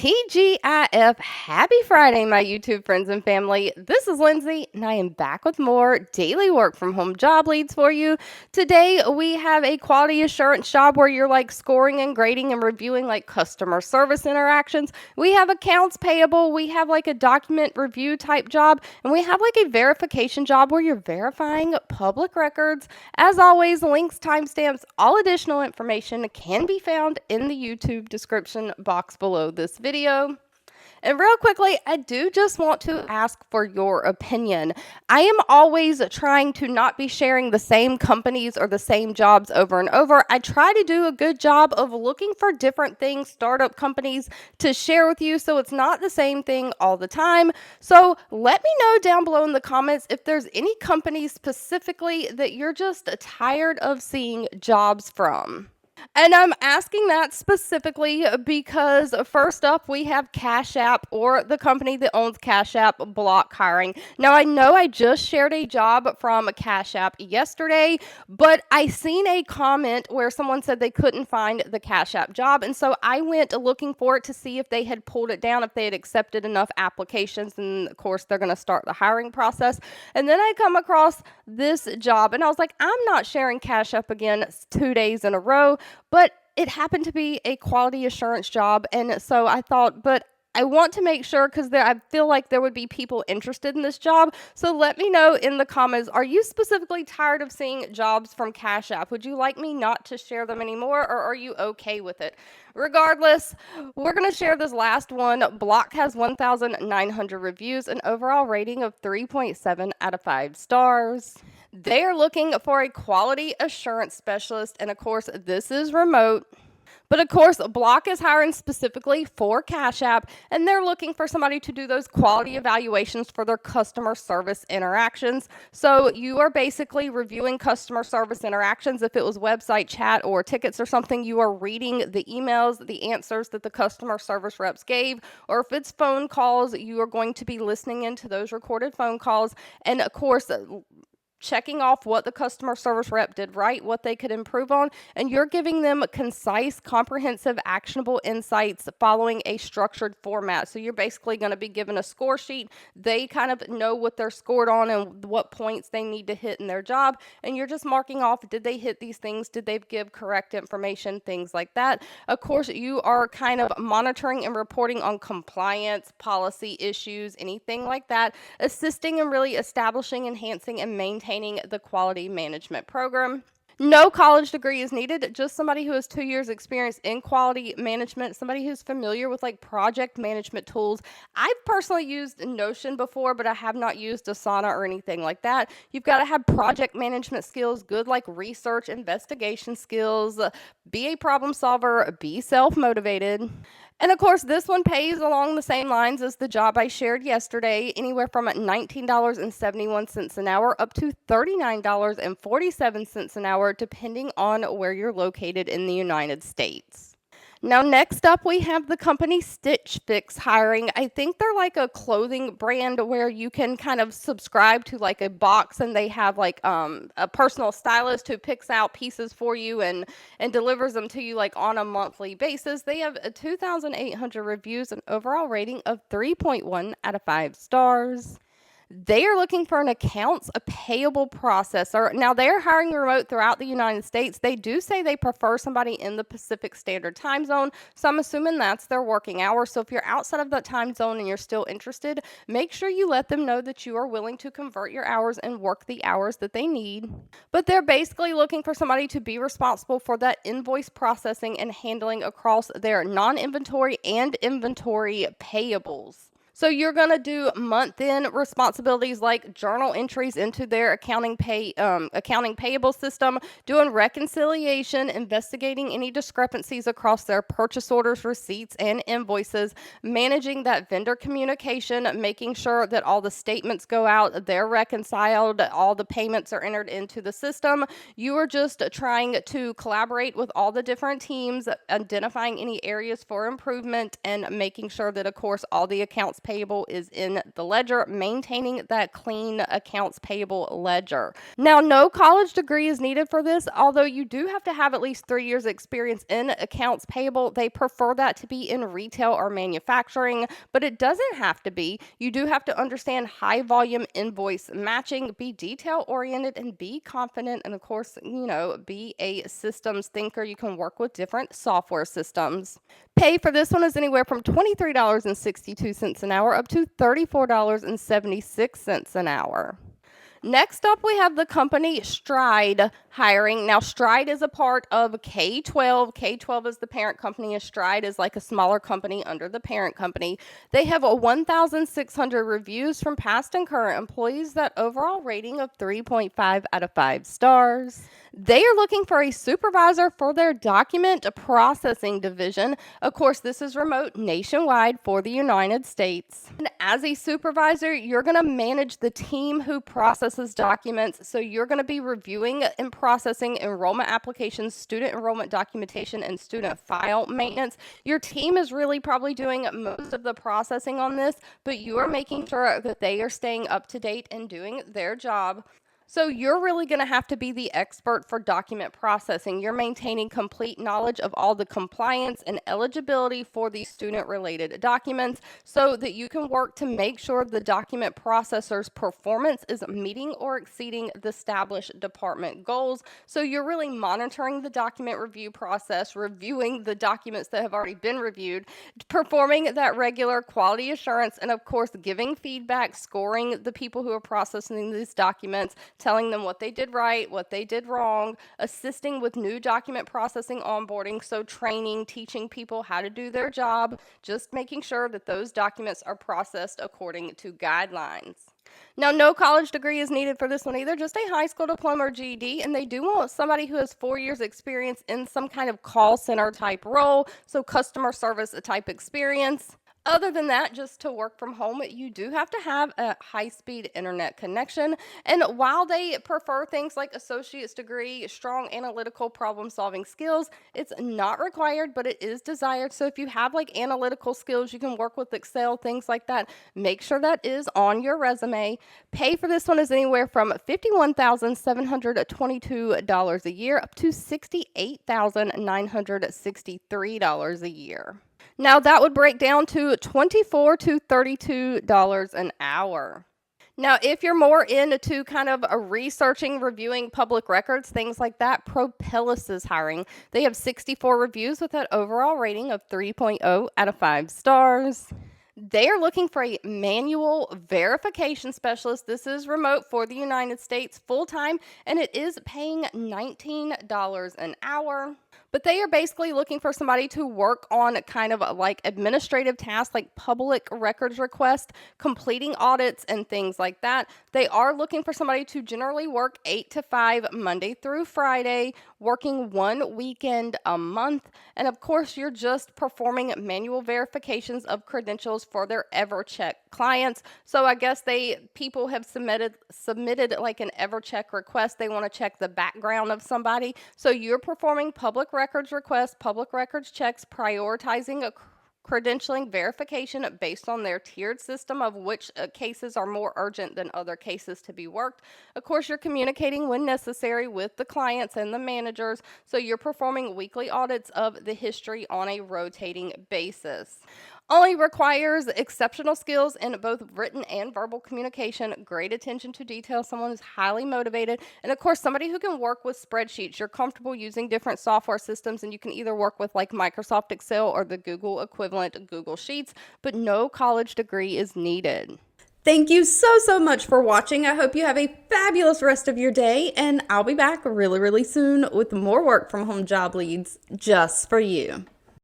TGIF, happy Friday, my YouTube friends and family. This is Lindsay, and I am back with more daily work from home job leads for you. Today, we have a quality assurance job where you're like scoring and grading and reviewing like customer service interactions. We have accounts payable, we have like a document review type job, and we have like a verification job where you're verifying public records. As always, links, timestamps, all additional information can be found in the YouTube description box below this video. And real quickly, I do just want to ask for your opinion. I am always trying to not be sharing the same companies or the same jobs over and over. I try to do a good job of looking for different things, startup companies to share with you so it's not the same thing all the time. So let me know down below in the comments if there's any companies specifically that you're just tired of seeing jobs from. And I'm asking that specifically because first up, we have Cash App, or the company that owns Cash App, block hiring. Now, I know I just shared a job from Cash App yesterday, but I seen a comment where someone said they couldn't find the Cash App job. And so I went looking for it to see if they had pulled it down, if they had accepted enough applications. And of course, they're going to start the hiring process. And then I come across this job and I was like, I'm not sharing Cash App again 2 days in a row. But it happened to be a quality assurance job, and so I thought, but I want to make sure because I feel like there would be people interested in this job. So let me know in the comments, are you specifically tired of seeing jobs from Cash App? Would you like me not to share them anymore, or are you okay with it? Regardless, we're going to share this last one. Block has 1,900 reviews, an overall rating of 3.7 out of 5 stars. They are looking for a quality assurance specialist, and of course, this is remote. But of course, Block is hiring specifically for Cash App, and they're looking for somebody to do those quality evaluations for their customer service interactions. So you are basically reviewing customer service interactions. If it was website chat or tickets or something, you are reading the emails, the answers that the customer service reps gave. Or if it's phone calls, you are going to be listening into those recorded phone calls. And of course, checking off what the customer service rep did right, what they could improve on, and you're giving them concise, comprehensive, actionable insights following a structured format. So you're basically going to be given a score sheet. They kind of know what they're scored on and what points they need to hit in their job, and you're just marking off, did they hit these things? Did they give correct information? Things like that. Of course, you are kind of monitoring and reporting on compliance, policy issues, anything like that, assisting and really establishing, enhancing, and maintaining the quality management program. No college degree is needed, just somebody who has 2 years experience in quality management, somebody who's familiar with like project management tools. I've personally used Notion before, but I have not used Asana or anything like that. You've got to have project management skills, good like research, investigation skills, be a problem solver, be self-motivated. And of course, this one pays along the same lines as the job I shared yesterday, anywhere from $19.71 an hour up to $39.47 an hour, depending on where you're located in the United States. Now, next up, we have the company Stitch Fix hiring. I think they're like a clothing brand where you can kind of subscribe to like a box, and they have like a personal stylist who picks out pieces for you and delivers them to you like on a monthly basis. They have 2,800 reviews, an overall rating of 3.1 out of 5 stars. They are looking for an accounts payable processor. Now, they're hiring remote throughout the United States. They do say they prefer somebody in the Pacific Standard Time Zone, so I'm assuming that's their working hours. So if you're outside of that time zone and you're still interested, make sure you let them know that you are willing to convert your hours and work the hours that they need. But they're basically looking for somebody to be responsible for that invoice processing and handling across their non-inventory and inventory payables. So you're going to do month-end responsibilities like journal entries into their accounting payable system, doing reconciliation, investigating any discrepancies across their purchase orders, receipts, and invoices, managing that vendor communication, making sure that all the statements go out, they're reconciled, all the payments are entered into the system. You are just trying to collaborate with all the different teams, identifying any areas for improvement, and making sure that, of course, all the accounts payable is in the ledger, maintaining that clean accounts payable ledger. Now, no college degree is needed for this, although you do have to have at least 3 years experience in accounts payable. They prefer that to be in retail or manufacturing, but it doesn't have to be. You do have to understand high volume invoice matching, be detail oriented, and be confident, and of course, be a systems thinker. You can work with different software systems. Pay for this one is anywhere from $23.62 an hour up to $34.76 an hour. Next up, we have the company Stride hiring. Now, Stride is a part of K12. K12 is the parent company, and Stride is like a smaller company under the parent company. They have 1,600 reviews from past and current employees, that overall rating of 3.5 out of 5 stars. They are looking for a supervisor for their document processing division. Of course, this is remote nationwide for the United States. And as a supervisor, you're going to manage the team who processes documents. So you're going to be reviewing and processing enrollment applications, student enrollment documentation, and student file maintenance. Your team is really probably doing most of the processing on this, but you are making sure that they are staying up to date and doing their job. So you're really going to have to be the expert for document processing. You're maintaining complete knowledge of all the compliance and eligibility for these student-related documents so that you can work to make sure the document processor's performance is meeting or exceeding the established department goals. So you're really monitoring the document review process, reviewing the documents that have already been reviewed, performing that regular quality assurance, and of course, giving feedback, scoring the people who are processing these documents, telling them what they did right, what they did wrong, assisting with new document processing onboarding, so training, teaching people how to do their job, just making sure that those documents are processed according to guidelines. Now, no college degree is needed for this one either, just a high school diploma or GED, and they do want somebody who has 4 years experience in some kind of call center type role, so customer service type experience. Other than that, just to work from home, you do have to have a high-speed internet connection. And while they prefer things like associate's degree, strong analytical problem-solving skills, it's not required, but it is desired. So if you have like analytical skills, you can work with Excel, things like that, make sure that is on your resume. Pay for this one is anywhere from $51,722 a year up to $68,963 a year. Now, that would break down to $24 to $32 an hour. Now, if you're more into kind of researching, reviewing public records, things like that, Propelus is hiring. They have 64 reviews with that overall rating of 3.0 out of 5 stars. They are looking for a manual verification specialist. This is remote for the United States, full-time, and it is paying $19 an hour. But they are basically looking for somebody to work on kind of like administrative tasks like public records requests, completing audits, and things like that. They are looking for somebody to generally work 8 to 5 Monday through Friday, working 1 weekend a month. And of course, you're just performing manual verifications of credentials for their EverCheck clients. So I guess people have submitted like an EverCheck request. They want to check the background of somebody. So you're performing public records requests, public records checks, prioritizing a credentialing verification based on their tiered system of which cases are more urgent than other cases to be worked. Of course, you're communicating when necessary with the clients and the managers, so you're performing weekly audits of the history on a rotating basis. Only requires exceptional skills in both written and verbal communication, great attention to detail, someone who's highly motivated, and of course, somebody who can work with spreadsheets. You're comfortable using different software systems, and you can either work with like Microsoft Excel or the Google equivalent, Google Sheets, but no college degree is needed. Thank you so much for watching. I hope you have a fabulous rest of your day, and I'll be back really soon with more work from home job leads just for you.